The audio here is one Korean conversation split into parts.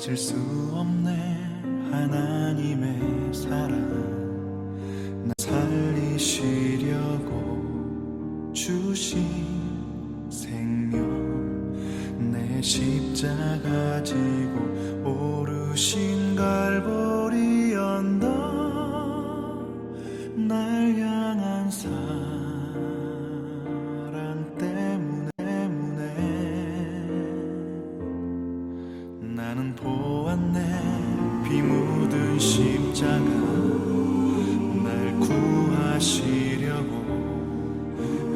잊을 수 없네 하나님의 사랑. 나 살리시려고 주신 생명, 내 십자가 지고 오르신 갈보리 언덕, 날 향한 사랑 때문에 나는 보았네. 피 묻은 십자가, 날 구하시려고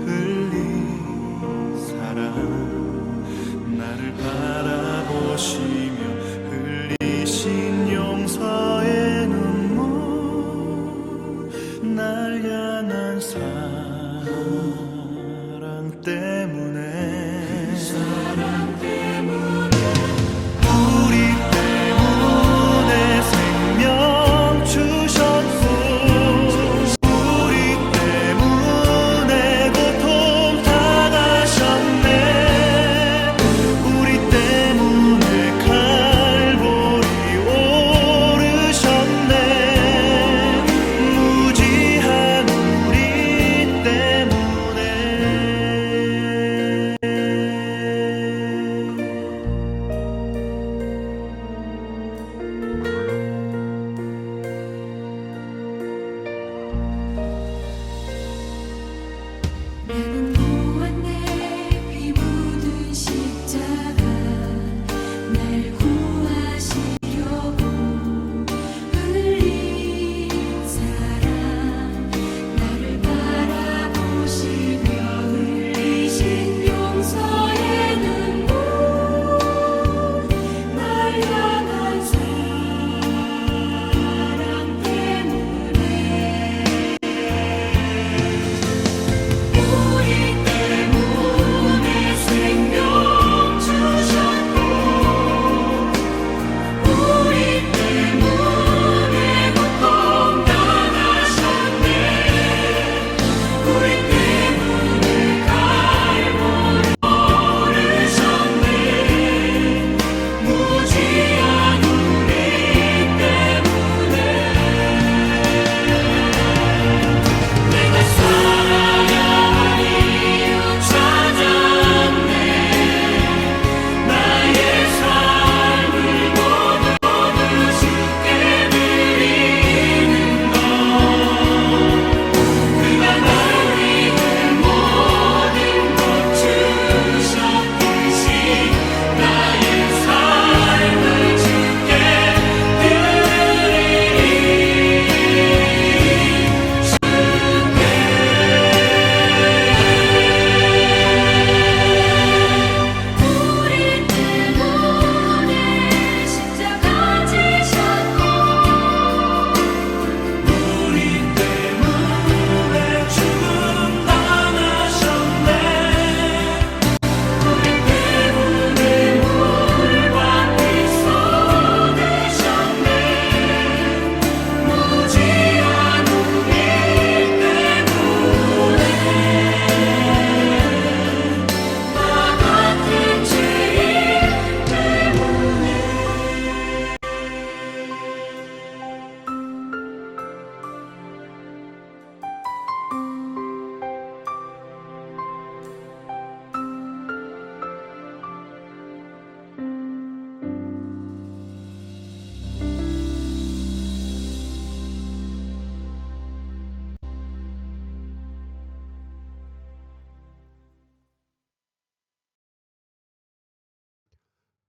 흘린 사랑, 나를 바라보시며 흘리신 용서의 눈물, 날 향한 사랑 때문에,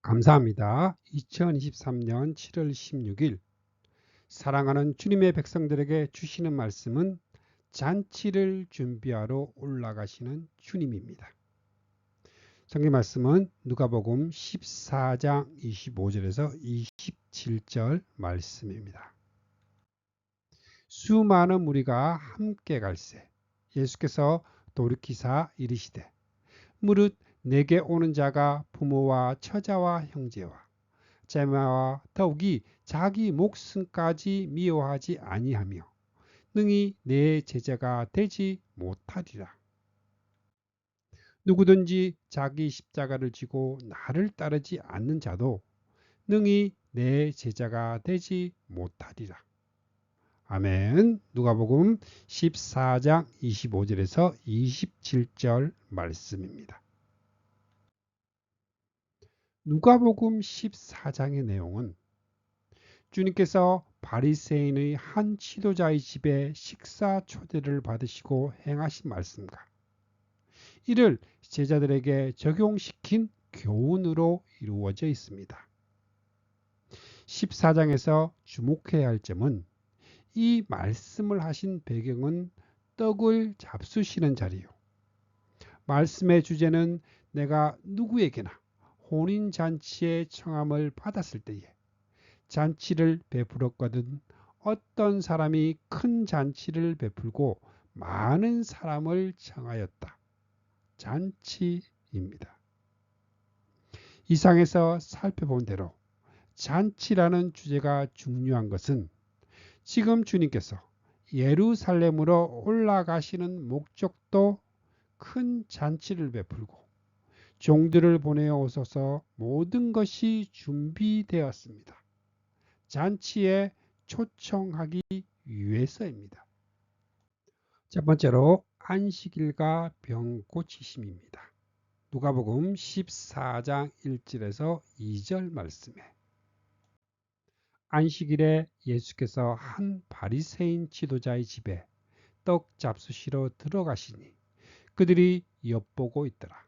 감사합니다. 2023년 7월 16일 사랑하는 주님의 백성들에게 주시는 말씀은 잔치를 준비하러 올라가시는 주님입니다. 성경 말씀은 누가복음 14장 25절에서 27절 말씀입니다. 수많은 무리가 함께 갈새 예수께서 돌이키사 이르시되 무릇 내게 오는 자가 부모와 처자와 형제와 자매와 더욱이 자기 목숨까지 미워하지 아니하며 능히 내 제자가 되지 못하리라. 누구든지 자기 십자가를 지고 나를 따르지 않는 자도 능히 내 제자가 되지 못하리라. 아멘. 누가복음 14장 25절에서 27절 말씀입니다. 누가복음 14장의 내용은 주님께서 바리새인의 한 지도자의 집에 식사 초대를 받으시고 행하신 말씀과 이를 제자들에게 적용시킨 교훈으로 이루어져 있습니다. 14장에서 주목해야 할 점은 이 말씀을 하신 배경은 떡을 잡수시는 자리요. 말씀의 주제는 내가 누구에게나 혼인잔치의 청함을 받았을 때에 잔치를 베풀었거든 어떤 사람이 큰 잔치를 베풀고 많은 사람을 청하였다. 잔치입니다. 이상에서 살펴본 대로 잔치라는 주제가 중요한 것은 지금 주님께서 예루살렘으로 올라가시는 목적도 큰 잔치를 베풀고 종들을 보내어 오소서 모든 것이 준비되었습니다. 잔치에 초청하기 위해서입니다. 첫 번째로 안식일과 병 고치심입니다. 누가복음 14장 1절에서 2절 말씀에 안식일에 예수께서 한 바리새인 지도자의 집에 떡 잡수시러 들어가시니 그들이 엿보고 있더라.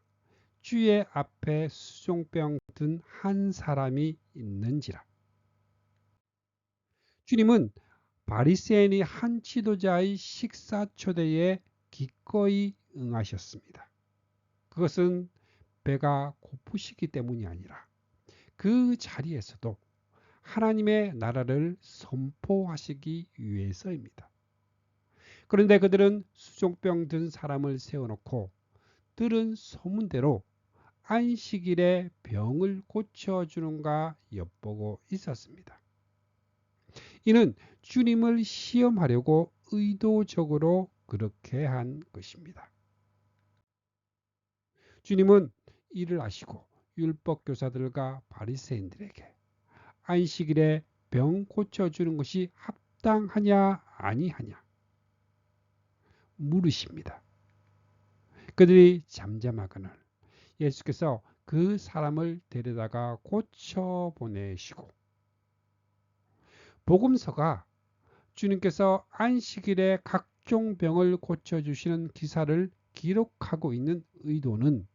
주의 앞에 수종병 든 한 사람이 있는지라. 주님은 바리새인이 한 지도자의 식사 초대에 기꺼이 응하셨습니다. 그것은 배가 고프시기 때문이 아니라 그 자리에서도 하나님의 나라를 선포하시기 위해서입니다. 그런데 그들은 수종병 든 사람을 세워놓고 들은 소문대로 안식일에 병을 고쳐주는가 엿보고 있었습니다. 이는 주님을 시험하려고 의도적으로 그렇게 한 것입니다. 주님은 이를 아시고 율법교사들과 바리새인들에게 안식일에 병 고쳐주는 것이 합당하냐 아니하냐 물으십니다. 그들이 잠잠하거늘 예수께서 그 사람을 데려다가 고쳐 보내시고 복음서가 주님께서 안식일에 각종 병을 고쳐주시는 기사를 기록하고 있는 의도는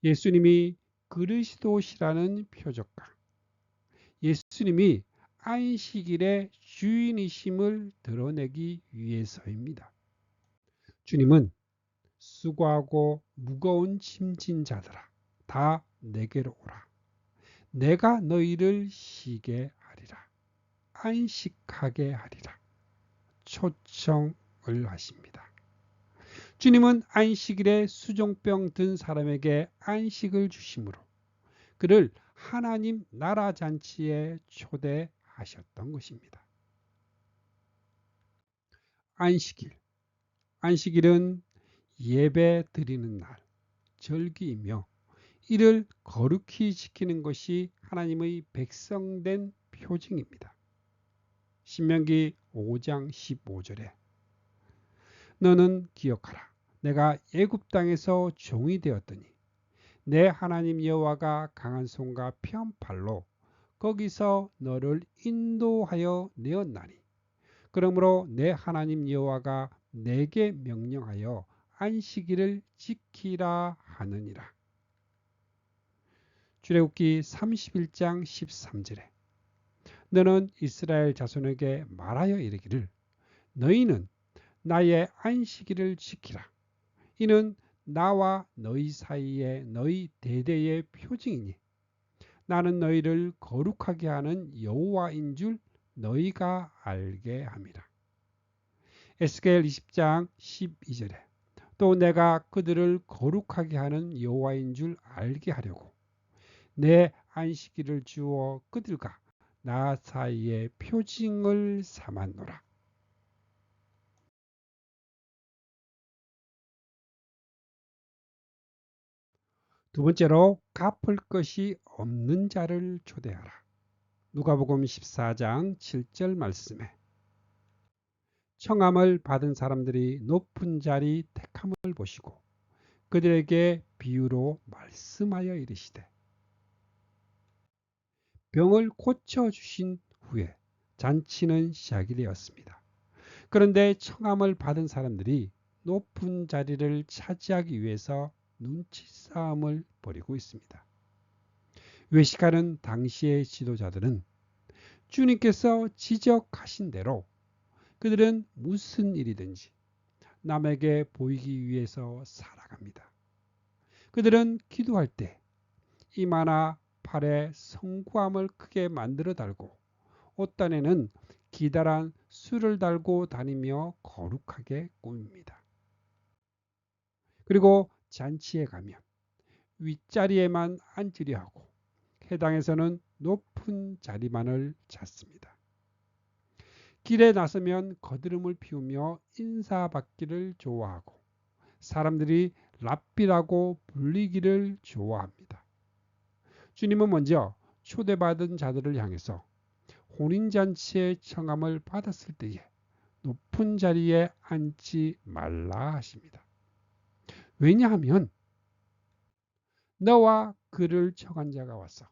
예수님이 그리스도시라는 표적과 예수님이 안식일의 주인이심을 드러내기 위해서입니다. 주님은 수고하고 무거운 짐진 자들아 다 내게로 오라. 내가 너희를 쉬게 하리라. 안식하게 하리라. 초청을 하십니다. 주님은 안식일에 수종병 든 사람에게 안식을 주심으로 그를 하나님 나라 잔치에 초대하셨던 것입니다. 안식일은 예배 드리는 날, 절기이며 이를 거룩히 지키는 것이 하나님의 백성된 표징입니다. 신명기 5장 15절에 너는 기억하라. 내가 애굽 땅에서 종이 되었더니 내 하나님 여호와가 강한 손과 편팔로 거기서 너를 인도하여 내었나니 그러므로 내 하나님 여호와가 내게 명령하여 안식일을 지키라 하느니라. 출애굽기 31장 13절에 너는 이스라엘 자손에게 말하여 이르기를 너희는 나의 안식일을 지키라. 이는 나와 너희 사이에 너희 대대의 표징이니 나는 너희를 거룩하게 하는 여호와인 줄 너희가 알게 함이라. 에스겔 20장 12절에 또 내가 그들을 거룩하게 하는 여호와인 줄 알게 하려고 내 안식일을 주어 그들과 나 사이에 표징을 삼았노라. 두 번째로 갚을 것이 없는 자를 초대하라. 누가복음 14장 7절 말씀에 청함을 받은 사람들이 높은 자리 택함을 보시고 그들에게 비유로 말씀하여 이르시되 병을 고쳐주신 후에 잔치는 시작이 되었습니다. 그런데 청함을 받은 사람들이 높은 자리를 차지하기 위해서 눈치 싸움을 벌이고 있습니다. 외식하는 당시의 지도자들은 주님께서 지적하신 대로 그들은 무슨 일이든지 남에게 보이기 위해서 살아갑니다. 그들은 기도할 때 이마나 팔에 성구함을 크게 만들어 달고 옷단에는 기다란 술을 달고 다니며 거룩하게 꾸밉니다. 그리고 잔치에 가면 윗자리에만 앉으려 하고 회당에서는 높은 자리만을 찾습니다. 길에 나서면 거드름을 피우며 인사받기를 좋아하고 사람들이 랍비라고 불리기를 좋아합니다. 주님은 먼저 초대받은 자들을 향해서 혼인잔치의 청함을 받았을 때에 높은 자리에 앉지 말라 하십니다. 왜냐하면 너와 그를 청한 자가 와서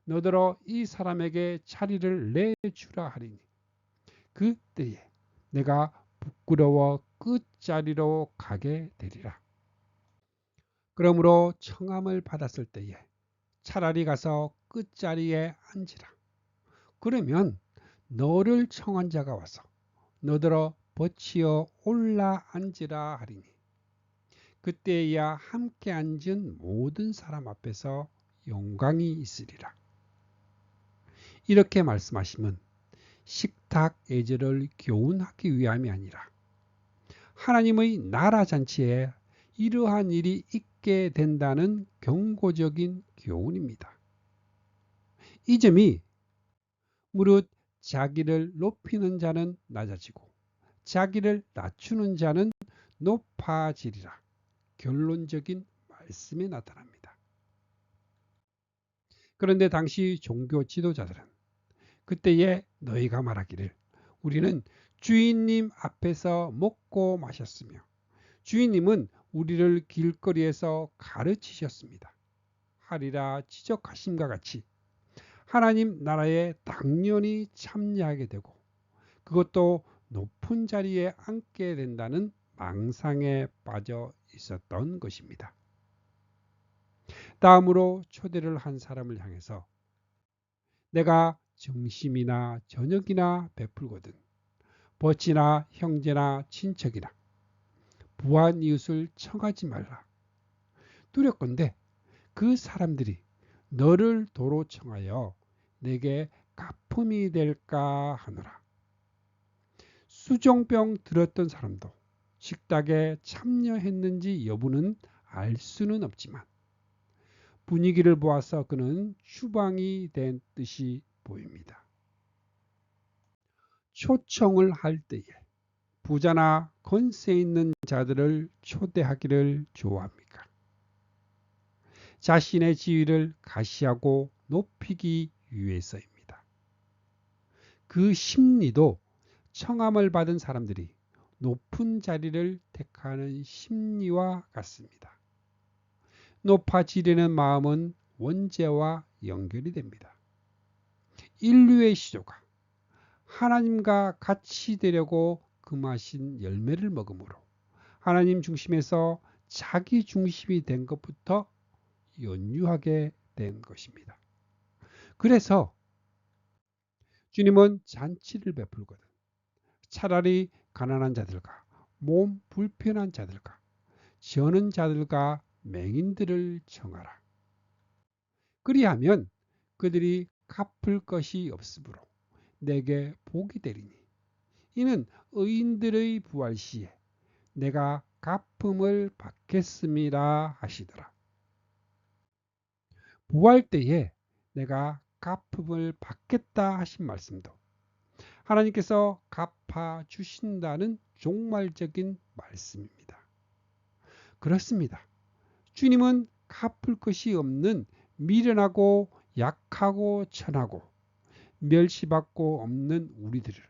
너더러 이 사람에게 자리를 내주라 하리니 그때에 내가 부끄러워 끝자리로 가게 되리라. 그러므로 청함을 받았을 때에 차라리 가서 끝자리에 앉으라. 그러면 너를 청한 자가 와서 너더러 버치어 올라 앉으라 하리니 그때야 함께 앉은 모든 사람 앞에서 영광이 있으리라. 이렇게 말씀하시면 식탁 예절을 교훈하기 위함이 아니라 하나님의 나라 잔치에 이러한 일이 있게 된다는 경고적인 교훈입니다. 이 점이 무릇 자기를 높이는 자는 낮아지고 자기를 낮추는 자는 높아지리라. 결론적인 말씀에 나타납니다. 그런데 당시 종교 지도자들은 그때에 너희가 말하기를 우리는 주인님 앞에서 먹고 마셨으며 주인님은 우리를 길거리에서 가르치셨습니다. 하리라 지적하심과 같이 하나님 나라에 당연히 참여하게 되고 그것도 높은 자리에 앉게 된다는 망상에 빠져 있었던 것입니다. 다음으로 초대를 한 사람을 향해서 내가 점심이나 저녁이나 베풀거든 버치나 형제나 친척이나 부한 이웃을 청하지 말라. 두렵건대 그 사람들이 너를 도로 청하여 내게 가품이 될까 하노라. 수종병 들었던 사람도 식탁에 참여했는지 여부는 알 수는 없지만 분위기를 보아서 그는 추방이 된 뜻이 보입니다. 초청을 할 때에 부자나 권세 있는 자들을 초대하기를 좋아합니까? 자신의 지위를 가시하고 높이기 위해서입니다. 그 심리도 청함을 받은 사람들이 높은 자리를 택하는 심리와 같습니다. 높아지려는 마음은 원죄와 연결이 됩니다. 인류의 시조가 하나님과 같이 되려고 금하신 열매를 먹으므로 하나님 중심에서 자기 중심이 된 것부터 연유하게 된 것입니다. 그래서 주님은 잔치를 베풀거든 차라리 가난한 자들과 몸 불편한 자들과 저는 자들과 맹인들을 청하라. 그리하면 그들이 갚을 것이 없으므로 내게 복이 되리니 이는 의인들의 부활 시에 내가 갚음을 받겠음이라 하시더라. 부활 때에 내가 갚음을 받겠다 하신 말씀도 하나님께서 갚아 주신다는 종말적인 말씀입니다. 그렇습니다. 주님은 갚을 것이 없는 미련하고 약하고 천하고 멸시받고 없는 우리들을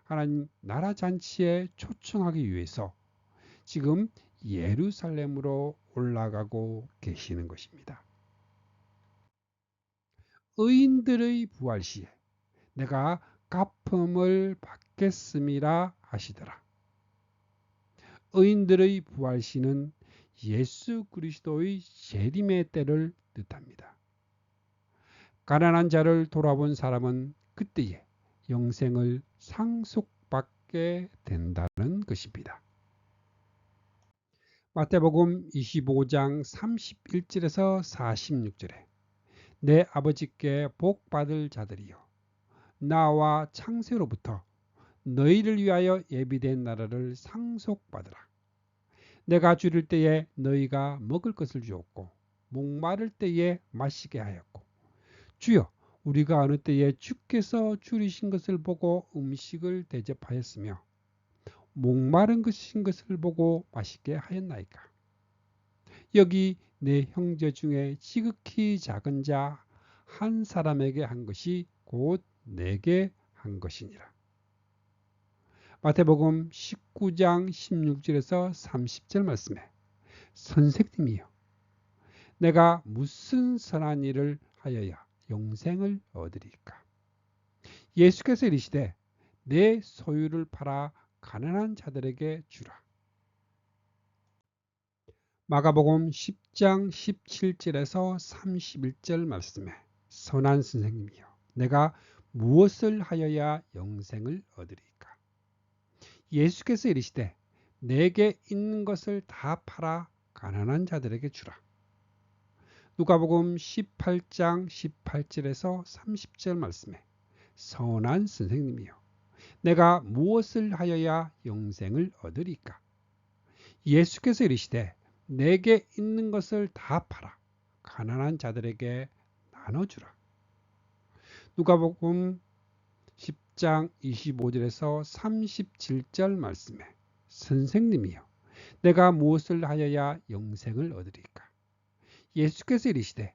하나님 나라 잔치에 초청하기 위해서 지금 예루살렘으로 올라가고 계시는 것입니다. 의인들의 부활 시에 내가 갚음을 받겠음이라 하시더라. 의인들의 부활 시는 예수 그리스도의 재림의 때를 뜻합니다. 가난한 자를 돌아본 사람은 그때에 영생을 상속받게 된다는 것입니다. 마태복음 25장 31절에서 46절에 내 아버지께 복 받을 자들이여 나와 창세로부터 너희를 위하여 예비된 나라를 상속받으라. 내가 줄일 때에 너희가 먹을 것을 주었고 목마를 때에 마시게 하였고 주여 우리가 어느 때에 주께서 줄이신 것을 보고 음식을 대접하였으며 목마른 것을 보고 마시게 하였나이까. 여기 내 형제 중에 지극히 작은 자 한 사람에게 한 것이 곧 내게 한 것이니라. 마태복음 19장 16절에서 30절 말씀에 선생님이여 내가 무슨 선한 일을 하여야 영생을 얻으리까. 예수께서 이르시되 내 소유를 팔아 가난한 자들에게 주라. 마가복음 10장 17절에서 31절 말씀에 선한 선생님이여 내가 무엇을 하여야 영생을 얻으리까. 예수께서 이르시되 내게 있는 것을 다 팔아 가난한 자들에게 주라. 누가복음 18장 18절에서 30절 말씀에 선한 선생님이여 내가 무엇을 하여야 영생을 얻으리까. 예수께서 이르시되 내게 있는 것을 다 팔아 가난한 자들에게 나눠주라. 누가복음 10장 25절에서 37절 말씀에 선생님이여 내가 무엇을 하여야 영생을 얻으리까. 예수께서 이르시되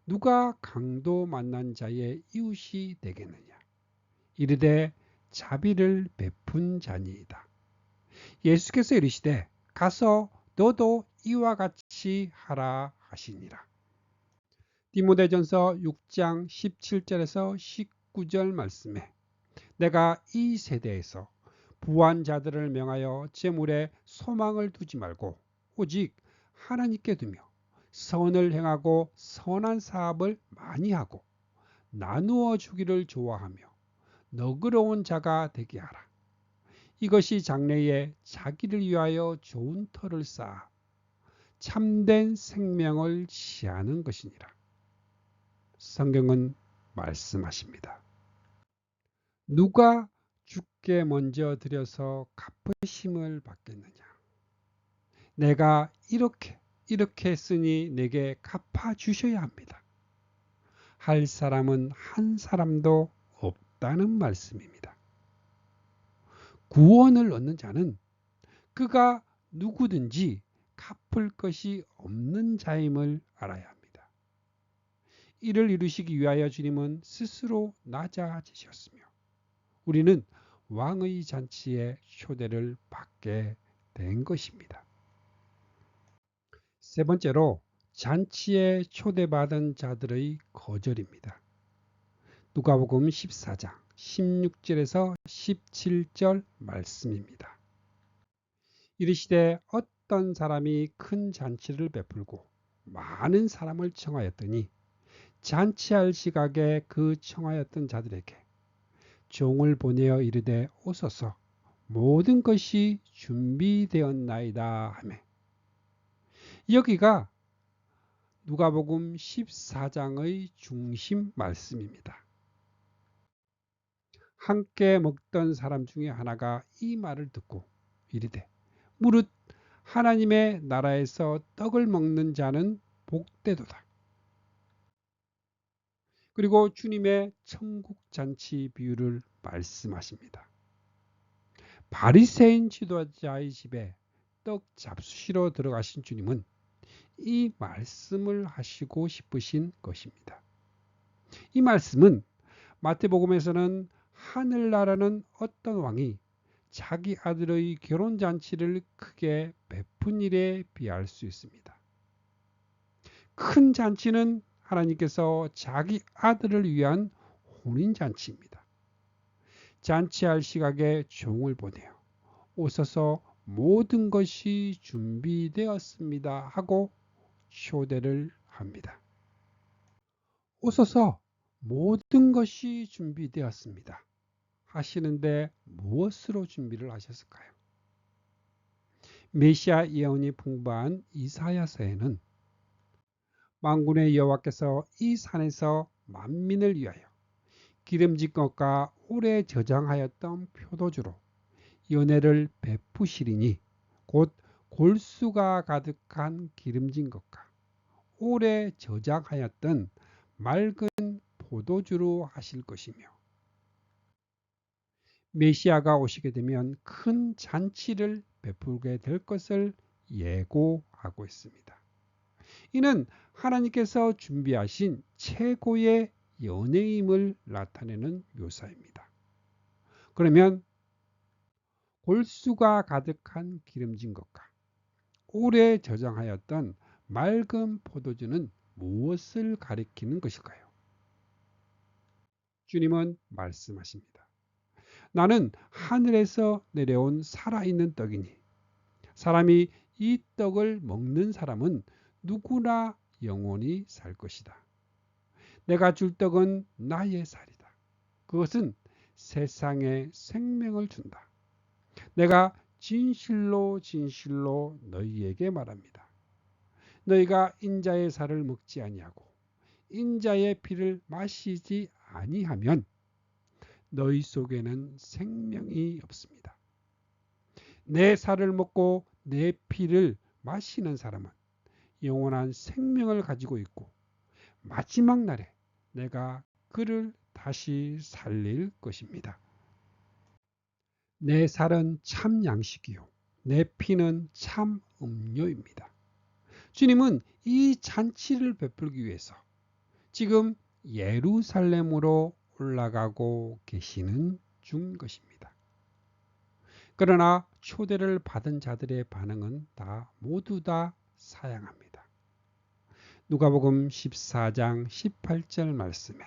누가 강도 만난 자의 이웃이 되겠느냐. 이르되 자비를 베푼 자니이다. 예수께서 이르시되 가서 너도 이와 같이 하라 하시니라. 디모데전서 6장 17절에서 19절 말씀에 내가 이 세대에서 부한 자들을 명하여 재물에 소망을 두지 말고 오직 하나님께 두며 선을 행하고 선한 사업을 많이 하고 나누어 주기를 좋아하며 너그러운 자가 되게 하라. 이것이 장래에 자기를 위하여 좋은 터를 쌓아 참된 생명을 취하는 것이니라. 성경은 말씀하십니다. 누가 주께 먼저 드려서 갚으심을 받겠느냐. 내가 이렇게 했으니 내게 갚아주셔야 합니다. 할 사람은 한 사람도 없다는 말씀입니다. 구원을 얻는 자는 그가 누구든지 갚을 것이 없는 자임을 알아야 합니다. 이를 이루시기 위하여 주님은 스스로 낮아지셨으며 우리는 왕의 잔치에 초대를 받게 된 것입니다. 세 번째로 잔치에 초대받은 자들의 거절입니다. 누가복음 14장 16절에서 17절 말씀입니다. 이르시되 어떤 사람이 큰 잔치를 베풀고 많은 사람을 청하였더니 잔치할 시각에 그 청하였던 자들에게 종을 보내어 이르되 오소서 모든 것이 준비되었나이다 하매 여기가 누가복음 14장의 중심 말씀입니다. 함께 먹던 사람 중에 하나가 이 말을 듣고 이르되 무릇 하나님의 나라에서 떡을 먹는 자는 복되도다. 그리고 주님의 천국 잔치 비유를 말씀하십니다. 바리새인 지도자의 집에 떡 잡수시러 들어가신 주님은 이 말씀을 하시고 싶으신 것입니다. 이 말씀은 마태복음에서는 하늘나라는 어떤 왕이 자기 아들의 결혼잔치를 크게 베푼 일에 비할 수 있습니다. 큰 잔치는 하나님께서 자기 아들을 위한 혼인잔치입니다. 잔치할 시각에 종을 보내어 오셔서 모든 것이 준비되었습니다 하고 초대를 합니다. 오셔서 모든 것이 준비되었습니다 하시는데 무엇으로 준비를 하셨을까요? 메시아 예언이 풍부한 이사야서에는 만군의 여호와께서 이 산에서 만민을 위하여 기름진 것과 오래 저장하였던 표도주로 연회를 베푸시리니 곧 골수가 가득한 기름진 것과 오래 저장하였던 맑은 포도주로 하실 것이며 메시아가 오시게 되면 큰 잔치를 베풀게 될 것을 예고하고 있습니다. 이는 하나님께서 준비하신 최고의 연회임을 나타내는 묘사입니다. 그러면 골수가 가득한 기름진 것과 오래 저장하였던 맑은 포도주는 무엇을 가리키는 것일까요? 주님은 말씀하십니다. 나는 하늘에서 내려온 살아있는 떡이니 사람이 이 떡을 먹는 사람은 누구나 영원히 살 것이다. 내가 줄 떡은 나의 살이다. 그것은 세상에 생명을 준다. 내가 진실로 진실로 너희에게 말합니다. 너희가 인자의 살을 먹지 아니하고 인자의 피를 마시지 아니하면 너희 속에는 생명이 없습니다. 내 살을 먹고 내 피를 마시는 사람은 영원한 생명을 가지고 있고 마지막 날에 내가 그를 다시 살릴 것입니다. 내 살은 참 양식이요 내 피는 참 음료입니다. 주님은 이 잔치를 베풀기 위해서 지금 예루살렘으로 올라가고 계시는 중 것입니다. 그러나 초대를 받은 자들의 반응은 모두 다 사양합니다. 누가복음 14장 18절 말씀에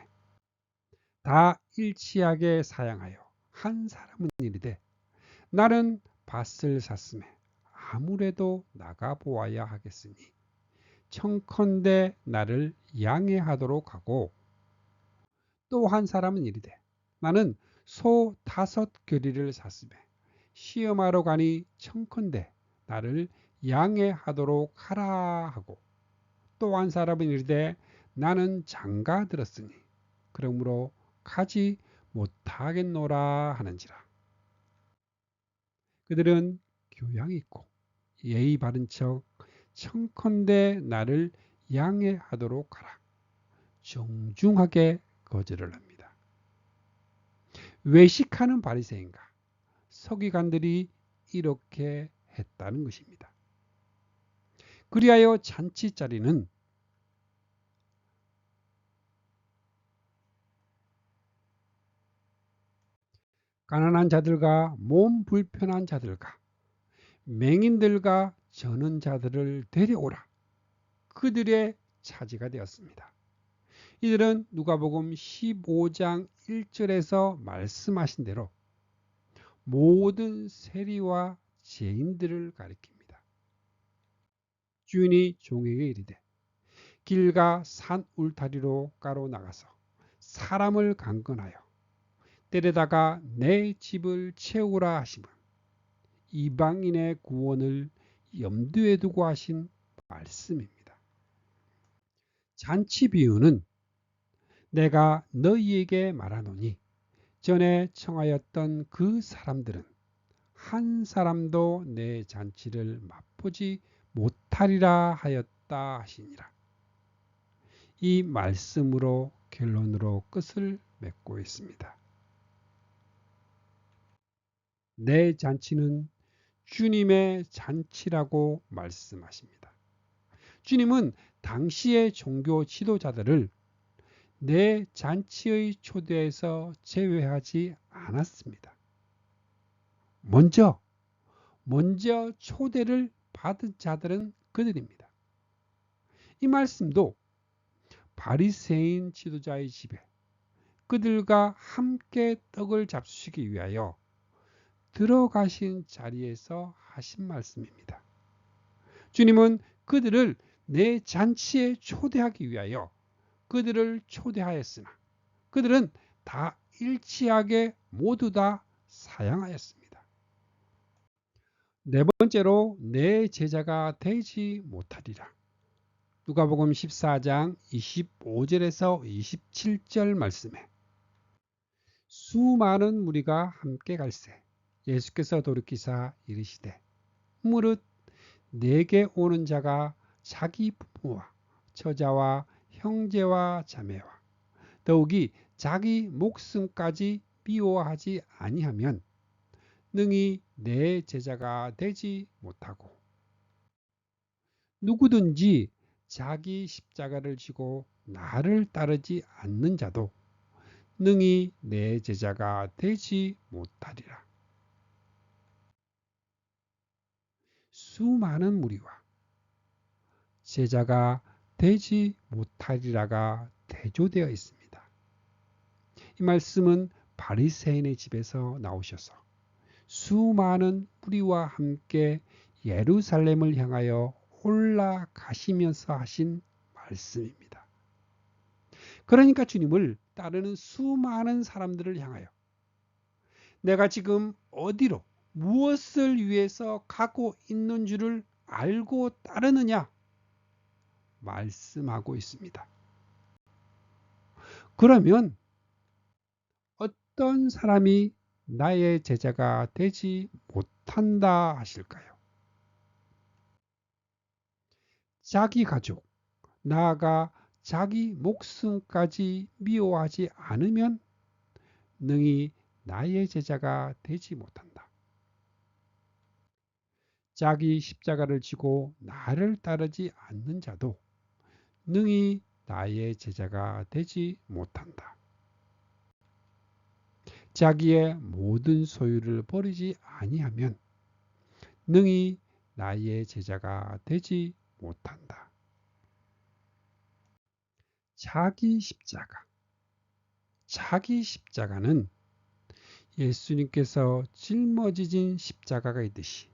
다 일치하게 사양하여 한 사람은 이르되 나는 밭을 샀음에 아무래도 나가보아야 하겠으니 청컨대 나를 양해하도록 하고 또 한 사람은 이르되 나는 소 5 겨리를 샀음에 시험하러 가니 청컨대 나를 양해하도록 하라 하고 또 한 사람은 이르되 나는 장가 들었으니 그러므로 가지 못하겠노라 하는지라. 그들은 교양 있고 예의 바른 척 청컨대 나를 양해하도록 하라 정중하게 거절을 합니다. 외식하는 바리새인과 서기관들이 이렇게 했다는 것입니다. 그리하여 잔치 자리는 가난한 자들과 몸 불편한 자들과 맹인들과 저는 자들을 데려오라. 그들의 차지가 되었습니다. 이들은 누가복음 15장 1절에서 말씀하신 대로 모든 세리와 죄인들을 가리킵니다. 주인이 종에게 이르되 길가 산 울타리로 가로 나가서 사람을 강건하여 때려다가 내 집을 채우라 하시면 이방인의 구원을 염두에 두고 하신 말씀입니다. 잔치 비유는 내가 너희에게 말하노니 전에 청하였던 그 사람들은 한 사람도 내 잔치를 맛보지 못하리라 하였다 하시니라. 이 말씀으로 결론으로 끝을 맺고 있습니다. 내 잔치는 주님의 잔치라고 말씀하십니다. 주님은 당시의 종교 지도자들을 내 잔치의 초대에서 제외하지 않았습니다. 먼저 초대를 받은 자들은 그들입니다. 이 말씀도 바리새인 지도자의 집에 그들과 함께 떡을 잡수시기 위하여 들어가신 자리에서 하신 말씀입니다. 주님은 그들을 내 잔치에 초대하기 위하여 그들을 초대하였으나 그들은 다 일치하게 모두 다 사양하였습니다. 네 번째로 내 제자가 되지 못하리라. 누가복음 14장 25절에서 27절 말씀에 수많은 무리가 함께 갈새 예수께서 돌이키사 이르시되 무릇 내게 오는 자가 자기 부모와 처자와 형제와 자매와 더욱이 자기 목숨까지 미워하지 아니하면 능히 내 제자가 되지 못하고 누구든지 자기 십자가를 지고 나를 따르지 않는 자도 능히 내 제자가 되지 못하리라. 수많은 무리와 제자가 되지 못하리라가 대조되어 있습니다. 이 말씀은 바리새인의 집에서 나오셔서 수많은 무리와 함께 예루살렘을 향하여 올라가시면서 하신 말씀입니다. 그러니까 주님을 따르는 수많은 사람들을 향하여 내가 지금 어디로 무엇을 위해서 가고 있는 줄을 알고 따르느냐 말씀하고 있습니다. 그러면 어떤 사람이 나의 제자가 되지 못한다 하실까요? 자기 가족, 나아가 자기 목숨까지 미워하지 않으면 능히 나의 제자가 되지 못한다. 자기 십자가를 지고 나를 따르지 않는 자도 능히 나의 제자가 되지 못한다. 자기의 모든 소유를 버리지 아니하면 능히 나의 제자가 되지 못한다. 자기 십자가는 예수님께서 짊어지신 십자가가 있듯이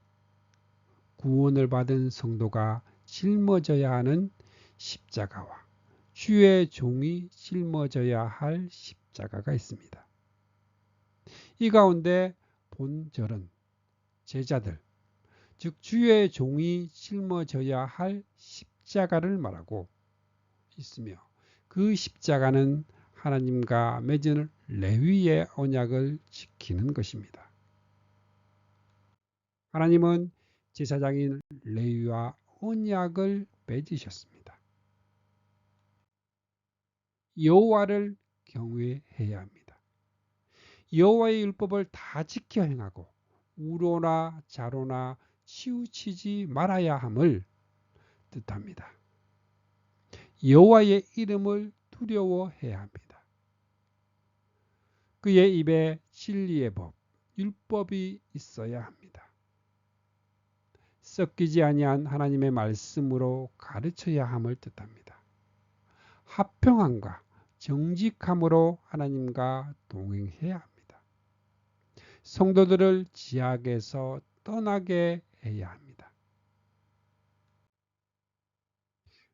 구원을 받은 성도가 짊어져야 하는 십자가와 주의 종이 짊어져야 할 십자가가 있습니다. 이 가운데 본절은 제자들, 즉 주의 종이 짊어져야 할 십자가를 말하고 있으며 그 십자가는 하나님과 맺은 레위의 언약을 지키는 것입니다. 하나님은 제사장인 레위와 언약을 맺으셨습니다. 여호와를 경외해야 합니다. 여호와의 율법을 다 지켜 행하고 우로나 자로나 치우치지 말아야 함을 뜻합니다. 여호와의 이름을 두려워해야 합니다. 그의 입에 진리의 법, 율법이 있어야 합니다. 섞이지 아니한 하나님의 말씀으로 가르쳐야 함을 뜻합니다. 합평함과 정직함으로 하나님과 동행해야 합니다. 성도들을 지악에서 떠나게 해야 합니다.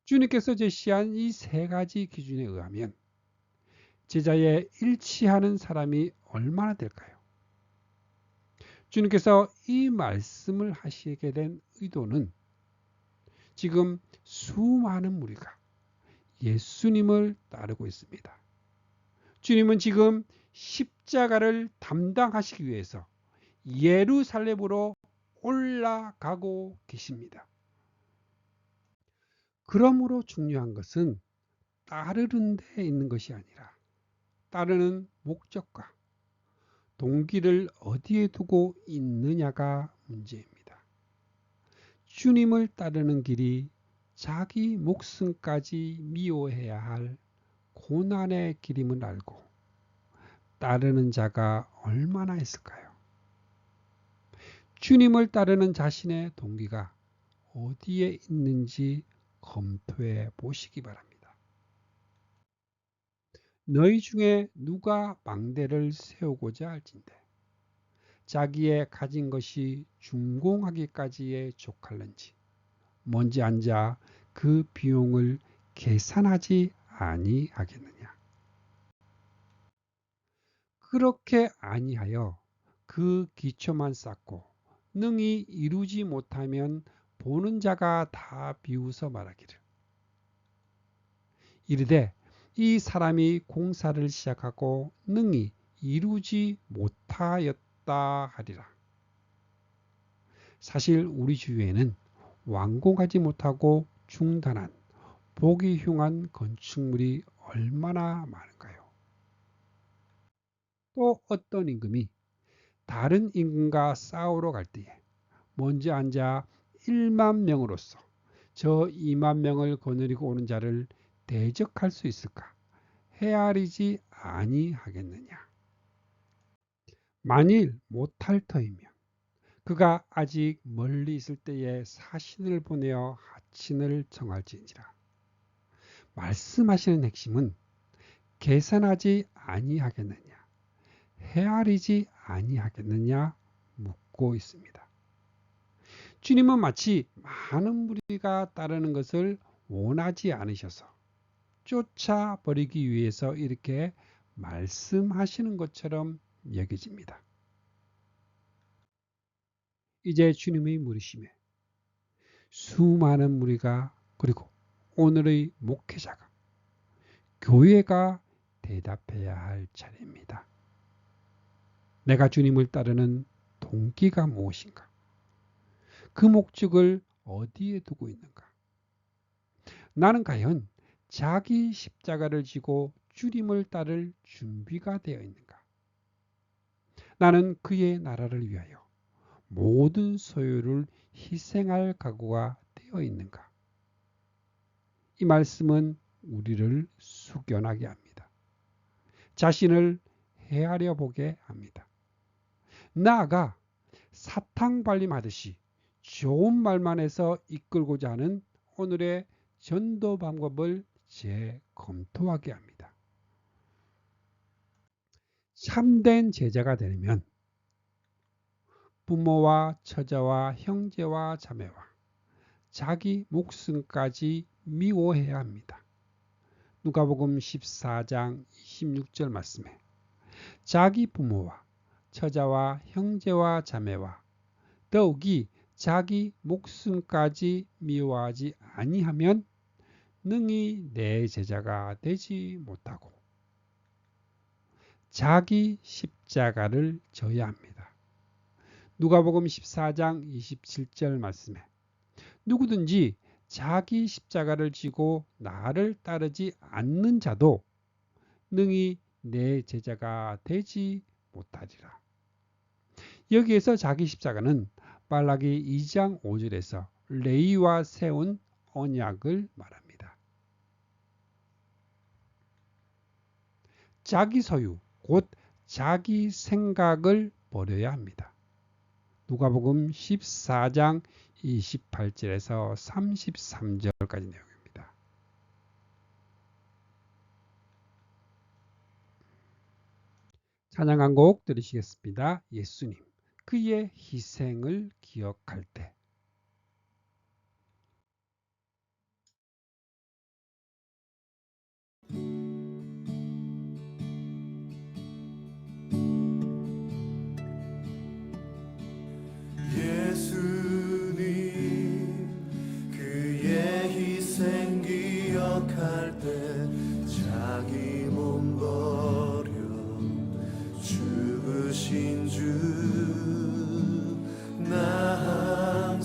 주님께서 제시한 이 세 가지 기준에 의하면 제자에 일치하는 사람이 얼마나 될까요? 주님께서 이 말씀을 하시게 된 의도는 지금 수많은 무리가 예수님을 따르고 있습니다. 주님은 지금 십자가를 담당하시기 위해서 예루살렘으로 올라가고 계십니다. 그러므로 중요한 것은 따르는 데 있는 것이 아니라 따르는 목적과 동기를 어디에 두고 있느냐가 문제입니다. 주님을 따르는 길이 자기 목숨까지 미워해야 할 고난의 길임을 알고 따르는 자가 얼마나 있을까요? 주님을 따르는 자신의 동기가 어디에 있는지 검토해 보시기 바랍니다. 너희 중에 누가 망대를 세우고자 할진대 자기의 가진 것이 준공하기까지에 족할는지 먼지 앉아 그 비용을 계산하지 아니하겠느냐. 그렇게 아니하여 그 기초만 쌓고 능히 이루지 못하면 보는 자가 다 비웃어 말하기를 이르되 이 사람이 공사를 시작하고 능히 이루지 못하였다 하리라. 사실 우리 주위에는 완공하지 못하고 중단한 보기 흉한 건축물이 얼마나 많은가요? 또 어떤 임금이 다른 임금과 싸우러 갈 때에 먼저 앉아 1만 명으로서 저 2만 명을 거느리고 오는 자를 대적할 수 있을까? 헤아리지 아니하겠느냐. 만일 못할 터이면 그가 아직 멀리 있을 때에 사신을 보내어 하친을 청할지니라. 말씀하시는 핵심은 계산하지 아니하겠느냐, 헤아리지 아니하겠느냐 묻고 있습니다. 주님은 마치 많은 무리가 따르는 것을 원하지 않으셔서 쫓아버리기 위해서 이렇게 말씀하시는 것처럼 여겨집니다. 이제 주님의 물으심에 수많은 무리가 그리고 오늘의 목회자가 교회가 대답해야 할 차례입니다. 내가 주님을 따르는 동기가 무엇인가? 그 목적을 어디에 두고 있는가? 나는 과연 자기 십자가를 지고 주님을 따를 준비가 되어 있는가? 나는 그의 나라를 위하여 모든 소유를 희생할 각오가 되어 있는가? 이 말씀은 우리를 숙연하게 합니다. 자신을 헤아려 보게 합니다. 나아가 사탕발림하듯이 좋은 말만 해서 이끌고자 하는 오늘의 전도 방법을 재검토하게 합니다. 참된 제자가 되려면 부모와 처자와 형제와 자매와 자기 목숨까지 미워해야 합니다. 누가복음 14장 26절 말씀에 자기 부모와 처자와 형제와 자매와 더욱이 자기 목숨까지 미워하지 아니하면 능히 내 제자가 되지 못하고 자기 십자가를 져야 합니다. 누가복음 14장 27절 말씀에 누구든지 자기 십자가를 지고 나를 따르지 않는 자도 능히 내 제자가 되지 못하리라. 여기에서 자기 십자가는 말라기 2장 5절에서 레위와 세운 언약을 말합니다. 자기 소유, 곧 자기 생각을 버려야 합니다. 누가복음 14장 28절에서 33절까지 내용입니다. 찬양 한 곡 들으시겠습니다. 예수님, 그의 희생을 기억할 때. 예수님 그의 희생 기억할 때 자기 몸 버려 죽으신 주 나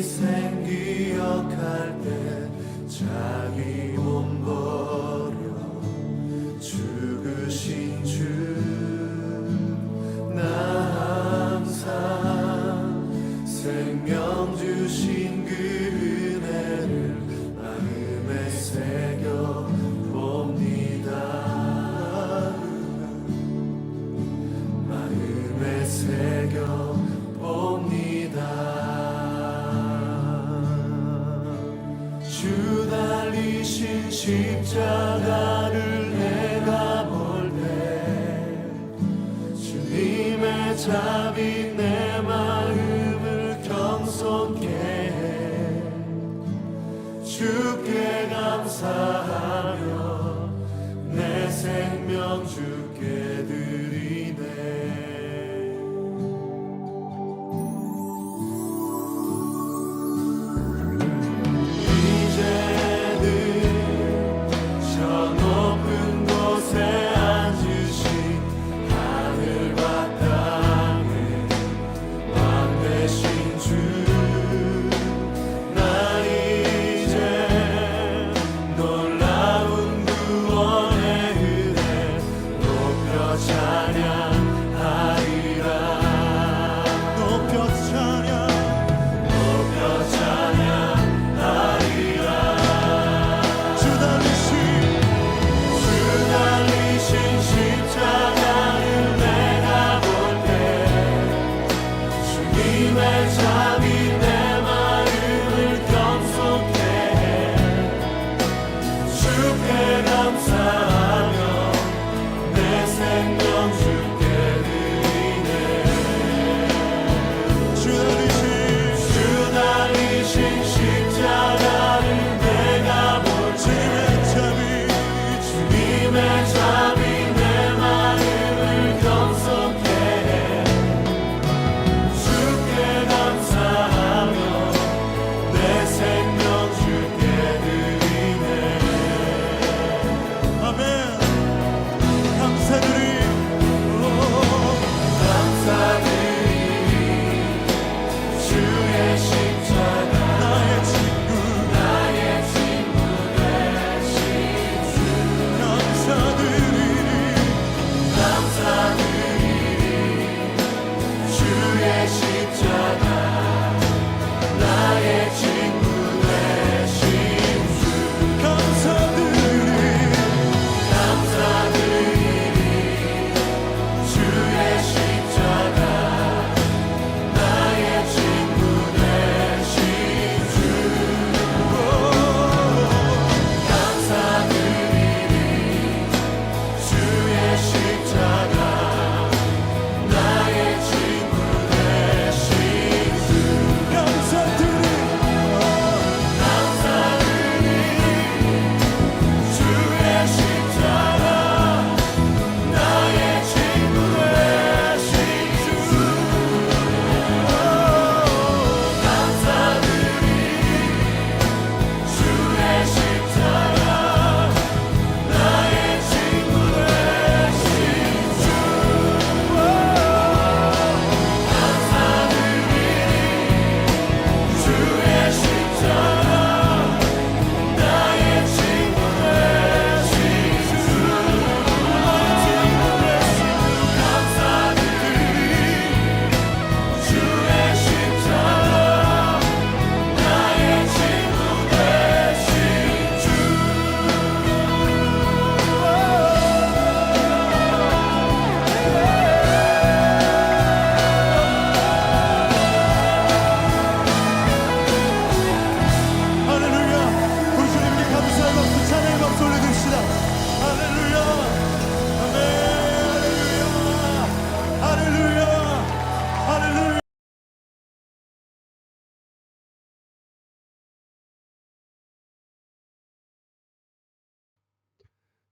희생 기억할 때 자기 몸 버려 죽으신 주 나 항상 생명 주신 그 은혜를 마음에 새겨 봅니다. 마음에 새겨 봅니다. 주 달리신 십자가를 내가 볼 때 주님의 자비 내 마음을 겸손케 해 주께 감사하며 내 생명 주께 드리네.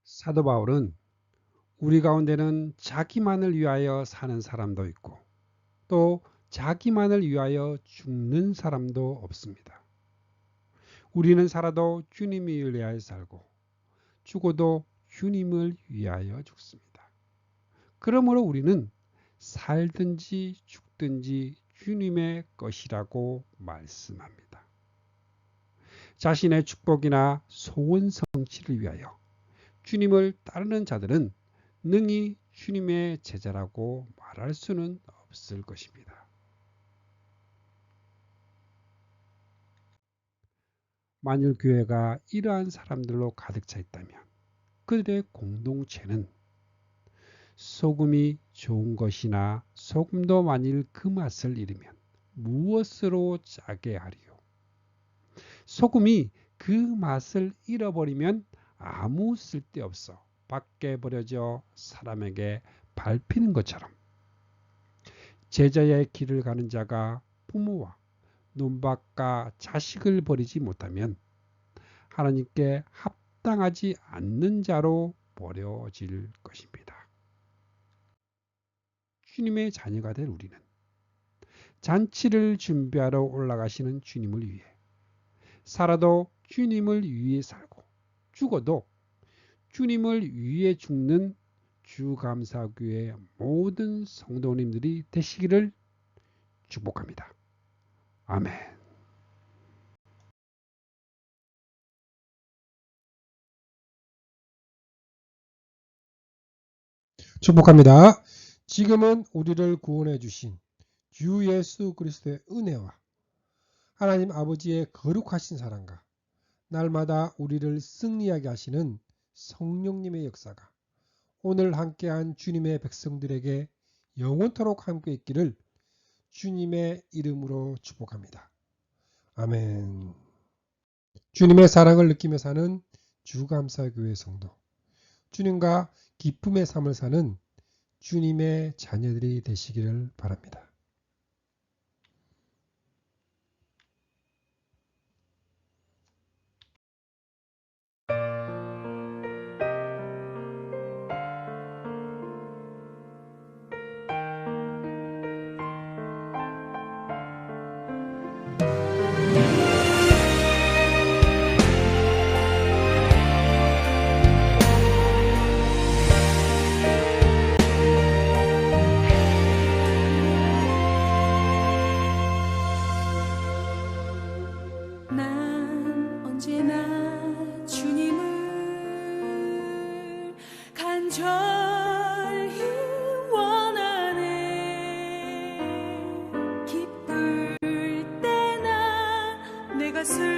사도 바울은 우리 가운데는 자기만을 위하여 사는 사람도 있고 또 자기만을 위하여 죽는 사람도 없습니다. 우리는 살아도 주님을 위하여 살고 죽어도 주님을 위하여 죽습니다. 그러므로 우리는 살든지 죽든지 주님의 것이라고 말씀합니다. 자신의 축복이나 소원 성취를 위하여 주님을 따르는 자들은 능히 주님의 제자라고 말할 수는 없을 것입니다. 만일 교회가 이러한 사람들로 가득 차 있다면 그들의 공동체는 소금이 좋은 것이나 소금도 만일 그 맛을 잃으면 무엇으로 짜게 하리요? 소금이 그 맛을 잃어버리면 아무 쓸데없어 밖에 버려져 사람에게 밟히는 것처럼 제자의 길을 가는 자가 부모와 논밭과 자식을 버리지 못하면 하나님께 합당하지 않는 자로 버려질 것입니다. 주님의 자녀가 될 우리는 잔치를 준비하러 올라가시는 주님을 위해 살아도 주님을 위해 살고 죽어도 주님을 위해 죽는 주감사교회 모든 성도님들이 되시기를 축복합니다. 아멘. 축복합니다. 지금은 우리를 구원해 주신 주 예수 그리스도의 은혜와 하나님 아버지의 거룩하신 사랑과 날마다 우리를 승리하게 하시는 성령님의 역사가 오늘 함께한 주님의 백성들에게 영원토록 함께 있기를 주님의 이름으로 축복합니다. 아멘. 주님의 사랑을 느끼며 사는 주감사교회 성도, 주님과 기쁨의 삶을 사는 주님의 자녀들이 되시기를 바랍니다. 난 언제나 주님을 간절히 원하네. 기쁠 때나 내 가슴